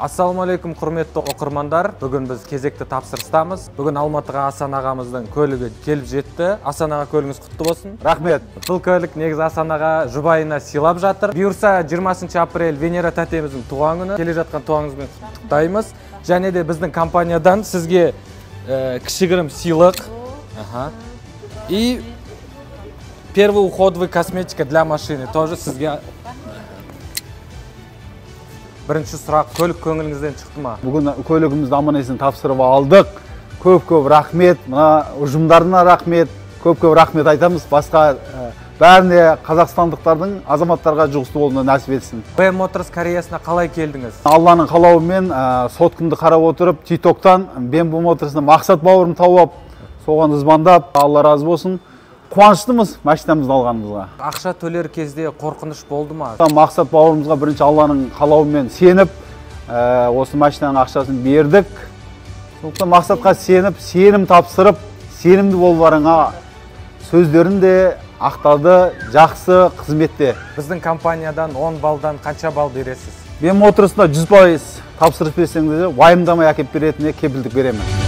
Ассаламу алейкум, құрметті оқырмандар. Бүгін біз кезекті тапсырыстамыз. Бүгін Алматыға Асан ағамыздың көлігі келіп жетті. Асан аға, көліңіз құтты болсын. Рахмет. Бұл көлік негізі Асан аға жұбайына сыйлап жатыр. Бұйырса 20 апрель Венера тәтеміздің туған күні. Келе жатқан туғаныңызбен құттықтаймыз. Және де біздің компаниядан сізге кішігірім сыйлық. И первый уходовый косметика для машины тоже сізге. Бірінші сұрақ, көлік көңіліңізден шықты ма? Бүгін көлігімізді аман-есен тапсырып алдық. Көп рахмет, мына ұжымдарына рахмет, көп рахмет айтамыз. Басқа бәріне қазақстандықтардың азаматтарға жұғысты болуына нәсіп етсін. BM Motors Кореясына қалай келдіңіз? Алланың қалауымен соткымды қарап отырып, TikToктан BM Motors'ны мақсат бауырым тауып, соған звондап, Алла разы болсын. Қуаныштымыз машинамызды алғанымызға. Ақша төлер кезде қорқыныш болды ма? Мақсат бауырымызға бірінші Алланың қалауымен сеніп, осы машинаның ақшасын бердік. Сондықтан мақсатқа сеніп, сенім тапсырып, сенімді болуларыңа сөздерін де ақтады, жақсы қызметте. Біздің компаниядан 10 балдан қанша бал бересіз? BM Motors'на 100% тапсырыс берсеңіз, уайымдамай әкеп беретініне кепілдік беремін.